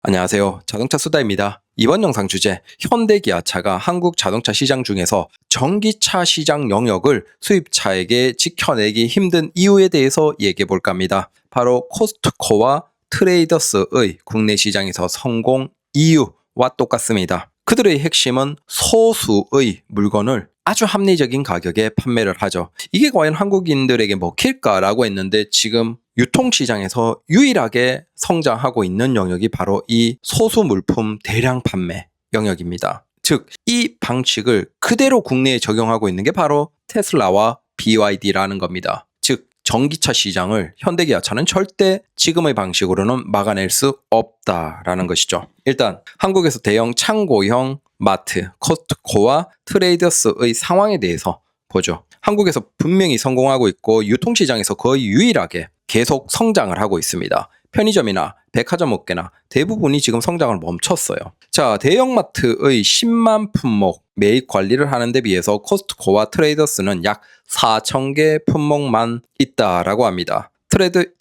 안녕하세요. 자동차 수다입니다. 이번 영상 주제, 현대기아차가 한국 자동차 시장 중에서 전기차 시장 영역을 수입차에게 지켜내기 힘든 이유에 대해서 얘기해 볼까 합니다. 바로 코스트코와 트레이더스의 국내 시장에서 성공 이유와 똑같습니다. 그들의 핵심은 소수의 물건을 아주 합리적인 가격에 판매를 하죠. 이게 과연 한국인들에게 먹힐까라고 했는데 지금 유통시장에서 유일하게 성장하고 있는 영역이 바로 이 소수 물품 대량 판매 영역입니다. 즉, 이 방식을 그대로 국내에 적용하고 있는 게 바로 테슬라와 BYD라는 겁니다. 즉, 전기차 시장을 현대기아차는 절대 지금의 방식으로는 막아낼 수 없다라는 것이죠. 일단 한국에서 대형 창고형 마트, 코스트코와 트레이더스의 상황에 대해서 보죠. 한국에서 분명히 성공하고 있고 유통시장에서 거의 유일하게 계속 성장을 하고 있습니다. 편의점이나 백화점 업계나 대부분이 지금 성장을 멈췄어요. 자, 대형마트의 10만 품목 매입 관리를 하는 데 비해서 코스트코와 트레이더스는 약 4,000개 품목만 있다라고 합니다.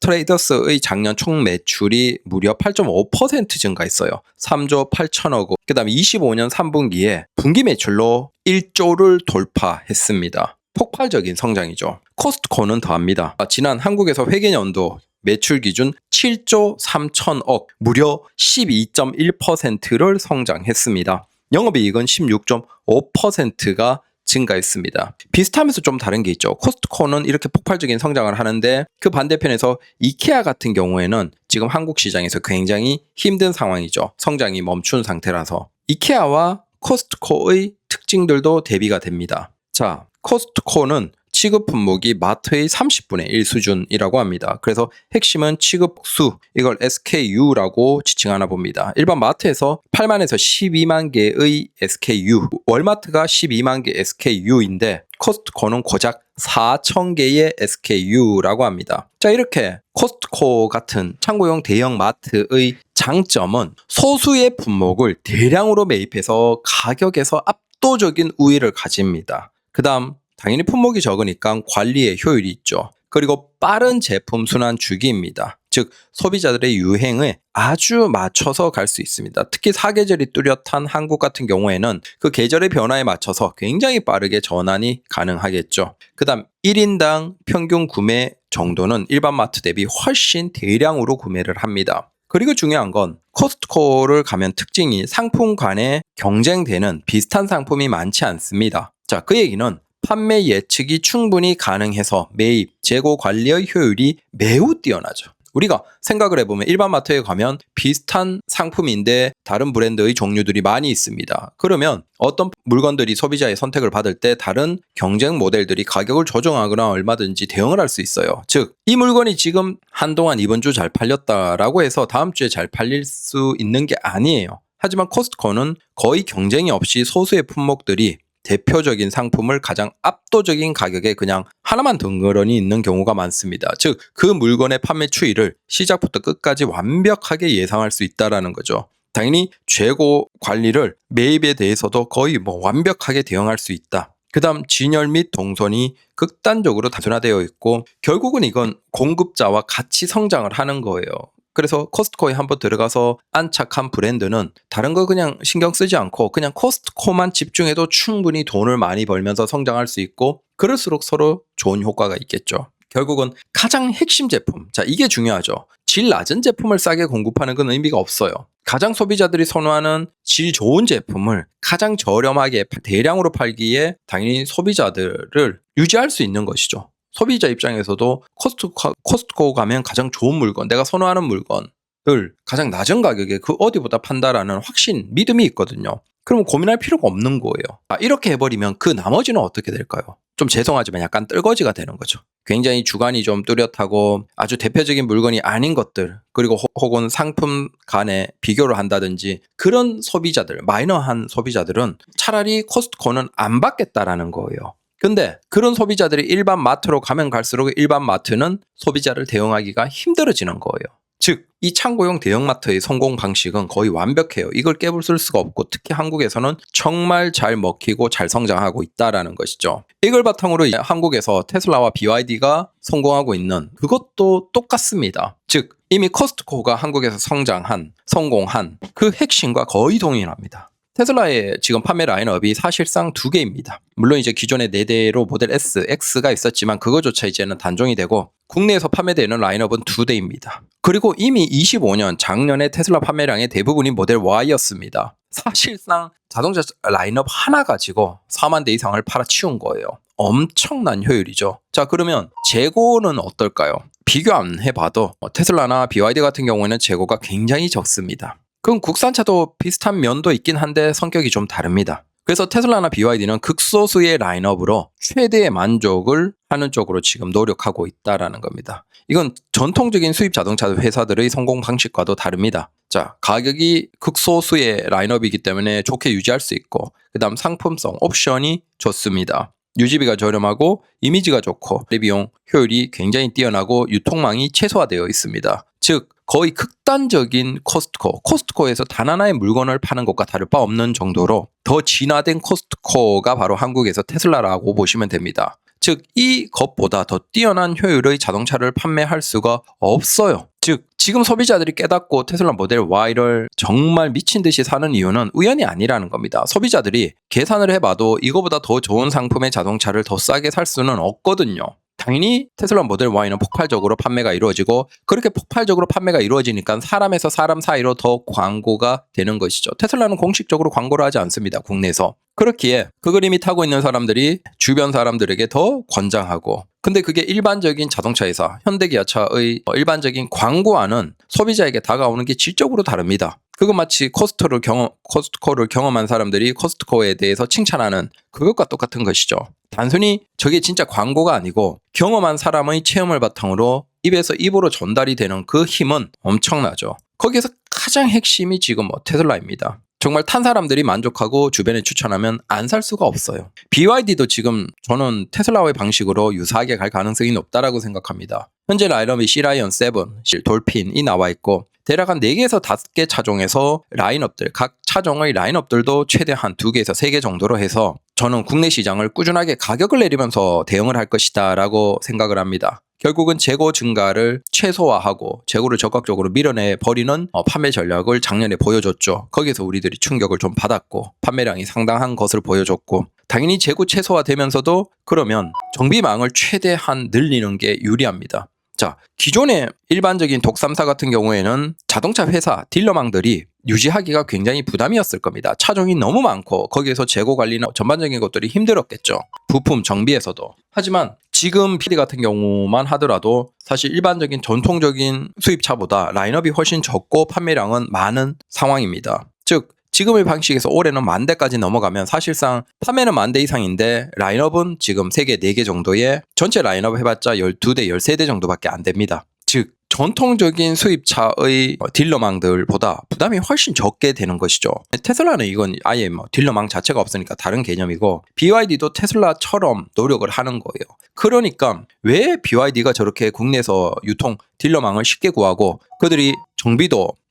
트레이더스의 작년 총 매출이 무려 8.5% 증가했어요. 3조 8천억 원. 그 다음에 25년 3분기에 분기 매출로 1조를 돌파했습니다. 폭발적인 성장이죠. 코스트코는 더합니다. 지난 한국에서 회계연도 매출 기준 7조 3천억, 무려 12.1%를 성장했습니다. 영업이익은 16.5%가 증가했습니다. 비슷하면서 좀 다른 게 있죠. 코스트코는 이렇게 폭발적인 성장을 하는데 그 반대편에서 이케아 같은 경우에는 지금 한국 시장에서 굉장히 힘든 상황이죠. 성장이 멈춘 상태라서. 이케아와 코스트코의 특징들도 대비가 됩니다. 자, 코스트코는 취급 품목이 마트의 30분의 1 수준이라고 합니다. 그래서 핵심은 취급 수, 이걸 SKU라고 지칭하나 봅니다. 일반 마트에서 8만에서 12만 개의 SKU, 월마트가 12만 개 SKU인데 코스트코는 고작 4천 개의 SKU라고 합니다. 자, 이렇게 코스트코 같은 창고용 대형 마트의 장점은 소수의 품목을 대량으로 매입해서 가격에서 압도적인 우위를 가집니다. 그 다음 당연히 품목이 적으니까 관리에 효율이 있죠. 그리고 빠른 제품 순환 주기입니다. 즉 소비자들의 유행에 아주 맞춰서 갈 수 있습니다. 특히 사계절이 뚜렷한 한국 같은 경우에는 그 계절의 변화에 맞춰서 굉장히 빠르게 전환이 가능하겠죠. 그 다음 1인당 평균 구매 정도는 일반 마트 대비 훨씬 대량으로 구매를 합니다. 그리고 중요한 건 코스트코를 가면 특징이 상품 간에 경쟁되는 비슷한 상품이 많지 않습니다. 자, 그 얘기는 판매 예측이 충분히 가능해서 매입, 재고 관리의 효율이 매우 뛰어나죠. 우리가 생각을 해보면 일반 마트에 가면 비슷한 상품인데 다른 브랜드의 종류들이 많이 있습니다. 그러면 어떤 물건들이 소비자의 선택을 받을 때 다른 경쟁 모델들이 가격을 조정하거나 얼마든지 대응을 할 수 있어요. 즉, 이 물건이 지금 한동안 이번 주 잘 팔렸다라고 해서 다음 주에 잘 팔릴 수 있는 게 아니에요. 하지만 코스트코는 거의 경쟁이 없이 소수의 품목들이 대표적인 상품을 가장 압도적인 가격에 그냥 하나만 덩그러니 있는 경우가 많습니다. 즉, 그 물건의 판매 추이를 시작부터 끝까지 완벽하게 예상할 수 있다는 거죠. 당연히 재고 관리를 매입에 대해서도 거의 완벽하게 대응할 수 있다. 그 다음 진열 및 동선이 극단적으로 단순화되어 있고 결국은 이건 공급자와 같이 성장을 하는 거예요. 그래서 코스트코에 한번 들어가서 안착한 브랜드는 다른 거 그냥 신경 쓰지 않고 그냥 코스트코만 집중해도 충분히 돈을 많이 벌면서 성장할 수 있고 그럴수록 서로 좋은 효과가 있겠죠. 결국은 가장 핵심 제품, 자, 이게 중요하죠. 질 낮은 제품을 싸게 공급하는 건 의미가 없어요. 가장 소비자들이 선호하는 질 좋은 제품을 가장 저렴하게 대량으로 팔기에 당연히 소비자들을 유지할 수 있는 것이죠. 소비자 입장에서도 코스트코 가면 가장 좋은 물건, 내가 선호하는 물건을 가장 낮은 가격에 그 어디보다 판다라는 확신, 믿음이 있거든요. 그러면 고민할 필요가 없는 거예요. 이렇게 해버리면 그 나머지는 어떻게 될까요? 좀 죄송하지만 약간 뜰거지가 되는 거죠. 굉장히 주관이 좀 뚜렷하고 아주 대표적인 물건이 아닌 것들, 그리고 혹은 상품 간에 비교를 한다든지 그런 소비자들, 마이너한 소비자들은 차라리 코스트코는 안 받겠다라는 거예요. 근데 그런 소비자들이 일반 마트로 가면 갈수록 일반 마트는 소비자를 대응하기가 힘들어지는 거예요. 즉, 이 창고용 대형마트의 성공 방식은 거의 완벽해요. 이걸 깨부술 수가 없고 특히 한국에서는 정말 잘 먹히고 잘 성장하고 있다라는 것이죠. 이걸 바탕으로 한국에서 테슬라와 BYD가 성공하고 있는 그것도 똑같습니다. 즉, 이미 코스트코가 한국에서 성공한 그 핵심과 거의 동일합니다. 테슬라의 지금 판매 라인업이 사실상 두 개입니다. 물론 이제 기존에 4대로 모델 S, X가 있었지만 그거조차 이제는 단종이 되고 국내에서 판매되는 라인업은 2대입니다. 그리고 이미 25년 작년에 테슬라 판매량의 대부분이 모델 Y였습니다. 사실상 자동차 라인업 하나 가지고 4만 대 이상을 팔아치운 거예요. 엄청난 효율이죠. 자, 그러면 재고는 어떨까요? 비교 안 해봐도 테슬라나 BYD 같은 경우에는 재고가 굉장히 적습니다. 그럼 국산차도 비슷한 면도 있긴 한데 성격이 좀 다릅니다. 그래서 테슬라나 BYD는 극소수의 라인업으로 최대의 만족을 하는 쪽으로 지금 노력하고 있다라는 겁니다. 이건 전통적인 수입 자동차 회사들의 성공 방식과도 다릅니다. 자, 가격이 극소수의 라인업이기 때문에 좋게 유지할 수 있고, 그 다음 상품성, 옵션이 좋습니다. 유지비가 저렴하고 이미지가 좋고 비용 효율이 굉장히 뛰어나고 유통망이 최소화되어 있습니다. 즉, 거의 극단적인 코스트코에서 단 하나의 물건을 파는 것과 다를 바 없는 정도로 더 진화된 코스트코가 바로 한국에서 테슬라라고 보시면 됩니다. 즉, 이것보다 더 뛰어난 효율의 자동차를 판매할 수가 없어요. 즉, 지금 소비자들이 깨닫고 테슬라 모델 Y를 정말 미친 듯이 사는 이유는 우연이 아니라는 겁니다. 소비자들이 계산을 해봐도 이거보다 더 좋은 상품의 자동차를 더 싸게 살 수는 없거든요. 당연히 테슬라 모델 Y는 폭발적으로 판매가 이루어지고, 그렇게 폭발적으로 판매가 이루어지니까 사람에서 사람 사이로 더 광고가 되는 것이죠. 테슬라는 공식적으로 광고를 하지 않습니다, 국내에서. 그렇기에 그걸 이미 타고 있는 사람들이 주변 사람들에게 더 권장하고, 근데 그게 일반적인 자동차 회사, 현대기아차의 일반적인 광고와는 소비자에게 다가오는 게 질적으로 다릅니다. 그건 마치 코스트코를 경험한 사람들이 코스트코에 대해서 칭찬하는 그것과 똑같은 것이죠. 단순히 저게 진짜 광고가 아니고 경험한 사람의 체험을 바탕으로 입에서 입으로 전달이 되는 그 힘은 엄청나죠. 거기에서 가장 핵심이 지금 테슬라입니다. 정말 탄 사람들이 만족하고 주변에 추천하면 안 살 수가 없어요. BYD도 지금 저는 테슬라의 방식으로 유사하게 갈 가능성이 높다라고 생각합니다. 현재 라인업이 C라이언 7, 돌핀이 나와 있고, 대략 한 4개에서 5개 차종에서 라인업들, 각 차종의 라인업들도 최대한 2개에서 3개 정도로 해서 저는 국내 시장을 꾸준하게 가격을 내리면서 대응을 할 것이다 라고 생각을 합니다. 결국은 재고 증가를 최소화하고 재고를 적극적으로 밀어내 버리는 판매 전략을 작년에 보여줬죠. 거기서 우리들이 충격을 좀 받았고 판매량이 상당한 것을 보여줬고, 당연히 재고 최소화되면서도 그러면 정비망을 최대한 늘리는 게 유리합니다. 자, 기존의 일반적인 독삼사 같은 경우에는 자동차 회사, 딜러망들이 유지하기가 굉장히 부담이었을 겁니다. 차종이 너무 많고 거기에서 재고 관리나 전반적인 것들이 힘들었겠죠. 부품 정비에서도. 하지만 지금 PD 같은 경우만 하더라도 사실 일반적인 전통적인 수입차보다 라인업이 훨씬 적고 판매량은 많은 상황입니다. 즉, 지금의 방식에서 올해는 10,000대까지 넘어가면 사실상 판매는 10,000대 이상인데 라인업은 지금 3개, 4개 정도의 전체 라인업 해봤자 12대, 13대 정도밖에 안 됩니다. 즉, 전통적인 수입차의 딜러망들보다 부담이 훨씬 적게 되는 것이죠. 테슬라는 이건 아예 딜러망 자체가 없으니까 다른 개념이고, BYD도 테슬라처럼 노력을 하는 거예요. 그러니까 왜 BYD가 저렇게 국내에서 유통 딜러망을 쉽게 구하고 그들이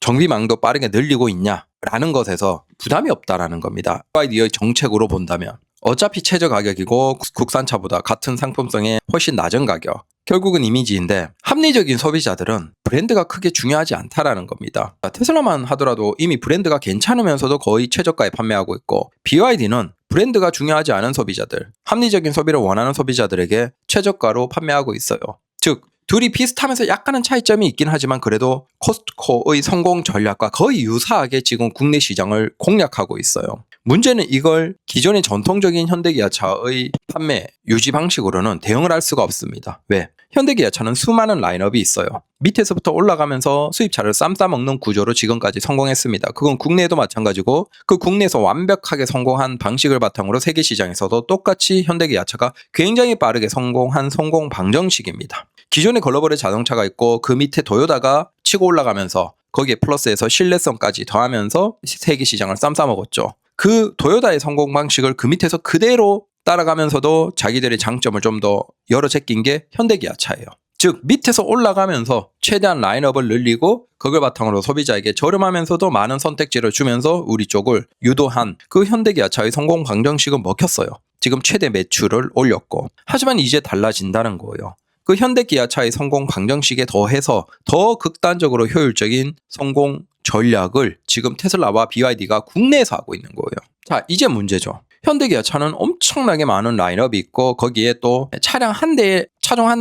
정비망도 빠르게 늘리고 있냐라는 것에서 부담이 없다라는 겁니다. BYD의 정책으로 본다면 어차피 최저 가격이고 국산차보다 같은 상품성에 훨씬 낮은 가격, 결국은 이미지인데 합리적인 소비자들은 브랜드가 크게 중요하지 않다라는 겁니다. 테슬라만 하더라도 이미 브랜드가 괜찮으면서도 거의 최저가에 판매하고 있고, BYD는 브랜드가 중요하지 않은 소비자들, 합리적인 소비를 원하는 소비자들에게 최저가로 판매하고 있어요. 즉, 둘이 비슷하면서 약간은 차이점이 있긴 하지만 그래도 코스트코의 성공 전략과 거의 유사하게 지금 국내 시장을 공략하고 있어요. 문제는 이걸 기존의 전통적인 현대기아차의 판매 유지 방식으로는 대응을 할 수가 없습니다. 왜? 현대기아차는 수많은 라인업이 있어요. 밑에서부터 올라가면서 수입차를 쌈싸먹는 구조로 지금까지 성공했습니다. 그건 국내에도 마찬가지고, 그 국내에서 완벽하게 성공한 방식을 바탕으로 세계 시장에서도 똑같이 현대기아차가 굉장히 빠르게 성공한 성공 방정식입니다. 기존의 글로벌의 자동차가 있고 그 밑에 도요타가 치고 올라가면서 거기에 플러스해서 신뢰성까지 더하면서 세계 시장을 쌈싸먹었죠. 그 도요타의 성공 방식을 그 밑에서 그대로 따라가면서도 자기들의 장점을 좀 더 열어 제낀 게 현대기아차예요. 즉 밑에서 올라가면서 최대한 라인업을 늘리고 그걸 바탕으로 소비자에게 저렴하면서도 많은 선택지를 주면서 우리 쪽을 유도한 그 현대기아차의 성공 방정식은 먹혔어요. 지금 최대 매출을 올렸고. 하지만 이제 달라진다는 거예요. 그 현대기아차의 성공 방정식에 더해서 더 극단적으로 효율적인 성공 전략을 지금 테슬라와 BYD가 국내에서 하고 있는 거예요. 자, 이제 문제죠. 현대기아차는 엄청나게 많은 라인업이 있고 거기에 또 차종 한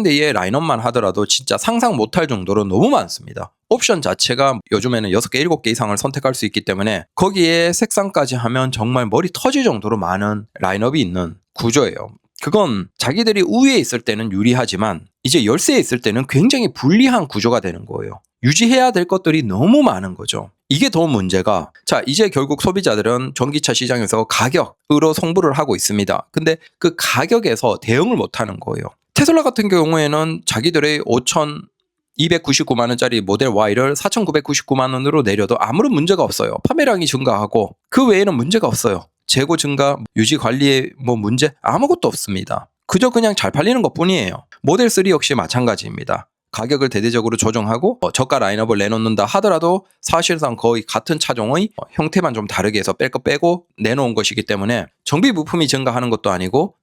대의 라인업만 하더라도 진짜 상상 못할 정도로 너무 많습니다. 옵션 자체가 요즘에는 6개, 7개 이상을 선택할 수 있기 때문에 거기에 색상까지 하면 정말 머리 터질 정도로 많은 라인업이 있는 구조예요. 그건 자기들이 우위에 있을 때는 유리하지만 이제 열세에 있을 때는 굉장히 불리한 구조가 되는 거예요. 유지해야 될 것들이 너무 많은 거죠. 이게 더 문제가, 자, 이제 결국 소비자들은 전기차 시장에서 가격으로 승부를 하고 있습니다. 근데 그 가격에서 대응을 못 하는 거예요. 테슬라 같은 경우에는 자기들의 5,299만 원짜리 모델 Y를 4,999만 원으로 내려도 아무런 문제가 없어요. 판매량이 증가하고 그 외에는 문제가 없어요. 재고 증가, 유지 관리에 문제 아무것도 없습니다. 그저 그냥 잘 팔리는 것뿐이에요. 모델 3 역시 마찬가지입니다. 가격을 대대적으로 조정하고 저가 라인업을 내놓는다 하더라도 사실상 거의 같은 차종의 형태만 좀 다르게 해서 뺄 거 빼고 내놓은 것이기 때문에 정비 부품이 증가하는 것도 아니고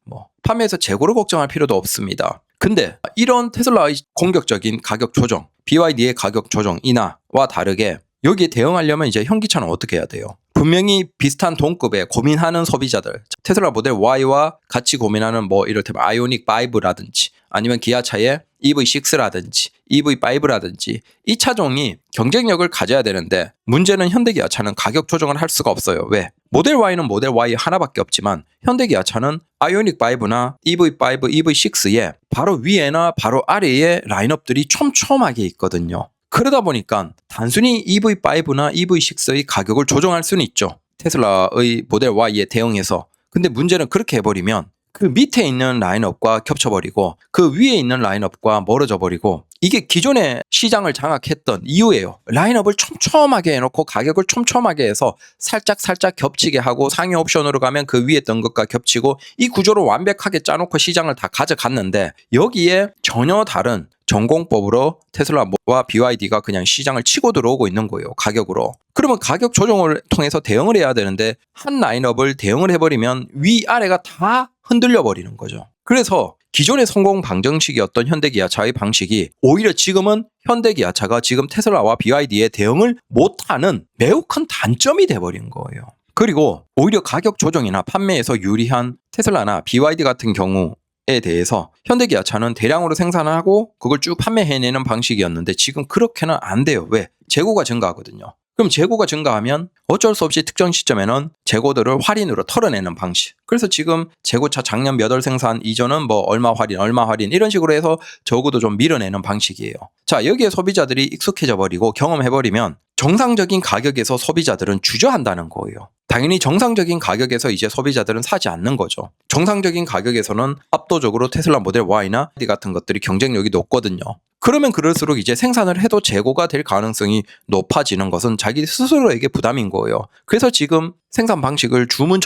판매에서 재고를 걱정할 필요도 없습니다. 근데 이런 테슬라의 공격적인 가격 조정, BYD의 가격 조정 인하와 다르게 여기에 대응하려면 이제 현기차는 어떻게 해야 돼요? 분명히 비슷한 동급에 고민하는 소비자들, 테슬라 모델 Y와 같이 고민하는 이를테면 아이오닉 5라든지 아니면 기아차의 EV6라든지 EV5라든지 이 차종이 경쟁력을 가져야 되는데 문제는 현대기아차는 가격 조정을 할 수가 없어요. 왜? 모델 Y는 모델 Y 하나밖에 없지만 현대기아차는 아이오닉 5나 EV5, EV6의 바로 위에나 바로 아래에 라인업들이 촘촘하게 있거든요. 그러다 보니까 단순히 EV5나 EV6의 가격을 조정할 수는 있죠. 테슬라의 모델 Y에 대응해서. 근데 문제는 그렇게 해버리면 그 밑에 있는 라인업과 겹쳐버리고 그 위에 있는 라인업과 멀어져 버리고 이게 기존의 시장을 장악했던 이유예요. 라인업을 촘촘하게 해놓고 가격을 촘촘하게 해서 살짝 겹치게 하고 상위 옵션으로 가면 그 위에 있던 것과 겹치고 이 구조를 완벽하게 짜놓고 시장을 다 가져갔는데 여기에 전혀 다른 전공법으로 테슬라와 BYD가 그냥 시장을 치고 들어오고 있는 거예요. 가격으로. 그러면 가격 조정을 통해서 대응을 해야 되는데 한 라인업을 대응을 해버리면 위아래가 다 흔들려 버리는 거죠. 그래서 기존의 성공 방정식이었던 현대기아차의 방식이 오히려 지금은 현대기아차가 지금 테슬라와 BYD에 대응을 못하는 매우 큰 단점이 돼버린 거예요. 그리고 오히려 가격 조정이나 판매에서 유리한 테슬라나 BYD 같은 경우에 대해서 현대기아차는 대량으로 생산하고 그걸 쭉 판매해내는 방식이었는데 지금 그렇게는 안 돼요. 왜? 재고가 증가하거든요. 그럼 재고가 증가하면 어쩔 수 없이 특정 시점에는 재고들을 할인으로 털어내는 방식. 그래서 지금 재고차 작년 몇 월 생산 이전은 얼마 할인 이런 식으로 해서 적어도 좀 밀어내는 방식이에요. 자, 여기에 소비자들이 익숙해져 버리고 경험해버리면 정상적인 가격에서 소비자들은 주저한다는 거예요. 당연히 정상적인 가격에서 이제 소비자들은 사지 않는 거죠. 정상적인 가격에서는 압도적으로 테슬라 모델 Y나 D 같은 것들이 경쟁력이 높거든요. 그러면 그럴수록 이제 생산을 해도 재고가 될 가능성이 높아지는 것은 자기 스스로에게 부담인 거예요. 그래서 지금 생산 방식을 주문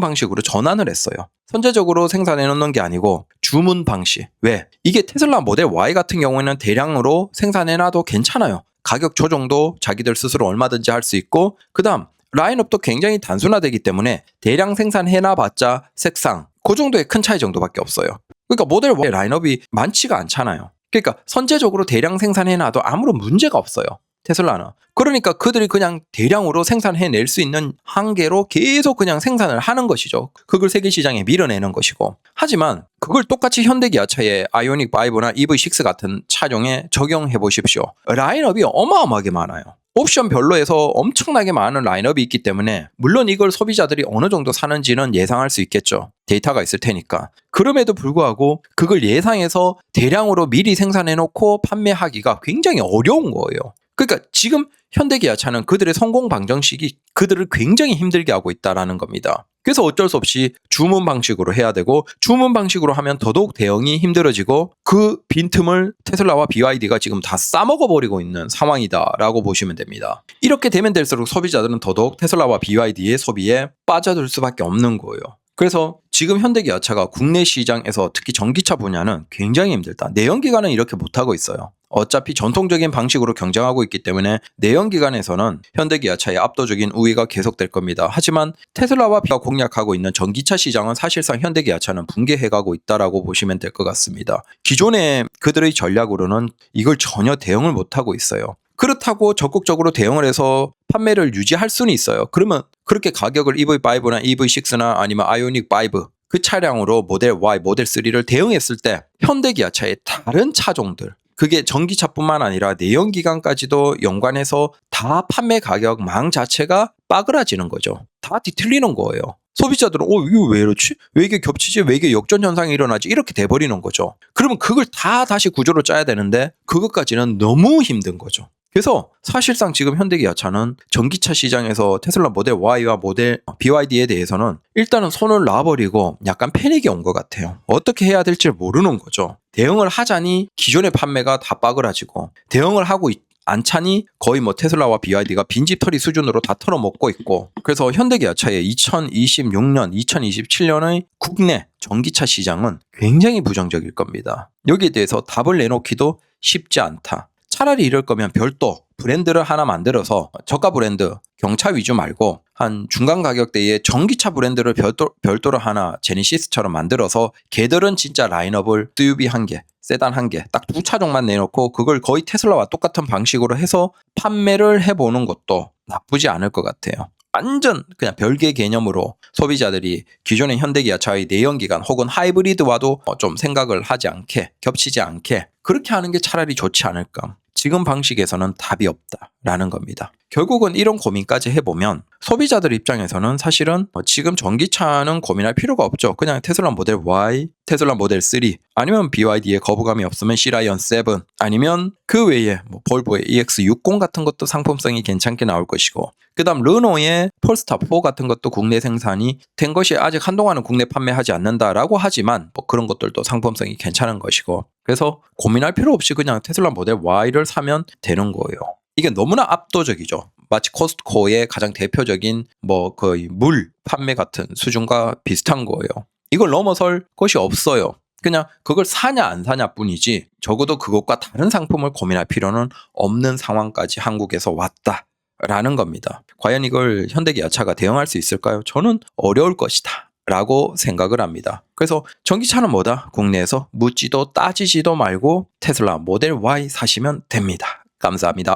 방식으로 전환을 했어요. 선제적으로 생산해 놓는 게 아니고 주문 방식. 왜? 이게 테슬라 모델 Y 같은 경우에는 대량으로 생산해 놔도 괜찮아요. 가격 조정도 자기들 스스로 얼마든지 할 수 있고 그다음 라인업도 굉장히 단순화되기 때문에 대량 생산해놔봤자 색상 그 정도의 큰 차이 정도밖에 없어요. 그러니까 모델 Y 라인업이 많지가 않잖아요. 그러니까 선제적으로 대량 생산해놔도 아무런 문제가 없어요. 테슬라는. 그러니까 그들이 그냥 대량으로 생산해낼 수 있는 한계로 계속 그냥 생산을 하는 것이죠. 그걸 세계 시장에 밀어내는 것이고. 하지만 그걸 똑같이 현대기아차의 아이오닉 5나 EV6 같은 차종에 적용해 보십시오. 라인업이 어마어마하게 많아요. 옵션별로 해서 엄청나게 많은 라인업이 있기 때문에 물론 이걸 소비자들이 어느 정도 사는지는 예상할 수 있겠죠. 데이터가 있을 테니까. 그럼에도 불구하고 그걸 예상해서 대량으로 미리 생산해놓고 판매하기가 굉장히 어려운 거예요. 그러니까 지금 현대기아차는 그들의 성공 방정식이 그들을 굉장히 힘들게 하고 있다는 겁니다. 그래서 어쩔 수 없이 주문 방식으로 해야 되고 주문 방식으로 하면 더더욱 대응이 힘들어지고 그 빈틈을 테슬라와 BYD가 지금 다 싸먹어버리고 있는 상황이다라고 보시면 됩니다. 이렇게 되면 될수록 소비자들은 더더욱 테슬라와 BYD의 소비에 빠져들 수밖에 없는 거예요. 그래서 지금 현대기아차가 국내 시장에서 특히 전기차 분야는 굉장히 힘들다. 내연기관은 이렇게 못하고 있어요. 어차피 전통적인 방식으로 경쟁하고 있기 때문에 내연기관에서는 현대기아차의 압도적인 우위가 계속될 겁니다. 하지만 테슬라와 비가 공략하고 있는 전기차 시장은 사실상 현대기아차는 붕괴해가고 있다라고 보시면 될 것 같습니다. 기존의 그들의 전략으로는 이걸 전혀 대응을 못하고 있어요. 그렇다고 적극적으로 대응을 해서 판매를 유지할 수는 있어요. 그러면 그렇게 가격을 EV5나 EV6나 아니면 아이오닉 5 그 차량으로 모델 Y, 모델 3를 대응했을 때 현대기아차의 다른 차종들, 그게 전기차뿐만 아니라 내연기관까지도 연관해서 다 판매 가격망 자체가 빠그라지는 거죠. 다 뒤틀리는 거예요. 소비자들은 이거 왜 이렇지? 왜 이게 겹치지? 왜 이게 역전 현상이 일어나지? 이렇게 돼버리는 거죠. 그러면 그걸 다 다시 구조로 짜야 되는데 그것까지는 너무 힘든 거죠. 그래서 사실상 지금 현대기아차는 전기차 시장에서 테슬라 모델 Y와 모델 BYD에 대해서는 일단은 손을 놔버리고 약간 패닉이 온 것 같아요. 어떻게 해야 될지 모르는 거죠. 대응을 하자니 기존의 판매가 다 빠그라지고 대응을 하고 않자니 거의 뭐 테슬라와 BYD가 빈집털이 수준으로 다 털어먹고 있고, 그래서 현대기아차의 2026년, 2027년의 국내 전기차 시장은 굉장히 부정적일 겁니다. 여기에 대해서 답을 내놓기도 쉽지 않다. 차라리 이럴 거면 별도 브랜드를 하나 만들어서 저가 브랜드, 경차 위주 말고 한 중간 가격대의 전기차 브랜드를 별도로 하나 제니시스처럼 만들어서 걔들은 진짜 라인업을 SUV 한 개, 세단 한 개, 딱 두 차종만 내놓고 그걸 거의 테슬라와 똑같은 방식으로 해서 판매를 해보는 것도 나쁘지 않을 것 같아요. 완전 그냥 별개 개념으로 소비자들이 기존의 현대기아차의 내연기관 혹은 하이브리드와도 좀 생각을 하지 않게, 겹치지 않게 그렇게 하는 게 차라리 좋지 않을까. 지금 방식에서는 답이 없다라는 겁니다. 결국은 이런 고민까지 해보면 소비자들 입장에서는 사실은 지금 전기차는 고민할 필요가 없죠. 그냥 테슬라 모델 Y, 테슬라 모델 3 아니면 BYD에 거부감이 없으면 C-라이언 7 아니면 그 외에 뭐 볼보의 EX60 같은 것도 상품성이 괜찮게 나올 것이고, 그 다음 르노의 폴스타 4 같은 것도 국내 생산이 된 것이 아직 한동안은 국내 판매하지 않는다라고 하지만 뭐 그런 것들도 상품성이 괜찮은 것이고, 그래서 고민할 필요 없이 그냥 테슬라 모델 Y를 사면 되는 거예요. 이게 너무나 압도적이죠. 마치 코스트코의 가장 대표적인 뭐 거의 물 판매 같은 수준과 비슷한 거예요. 이걸 넘어설 것이 없어요. 그냥 그걸 사냐 안 사냐 뿐이지 적어도 그것과 다른 상품을 고민할 필요는 없는 상황까지 한국에서 왔다라는 겁니다. 과연 이걸 현대기아차가 대응할 수 있을까요? 저는 어려울 것이다 라고 생각을 합니다. 그래서 전기차는 뭐다? 국내에서 묻지도 따지지도 말고 테슬라 모델 Y 사시면 됩니다. 감사합니다.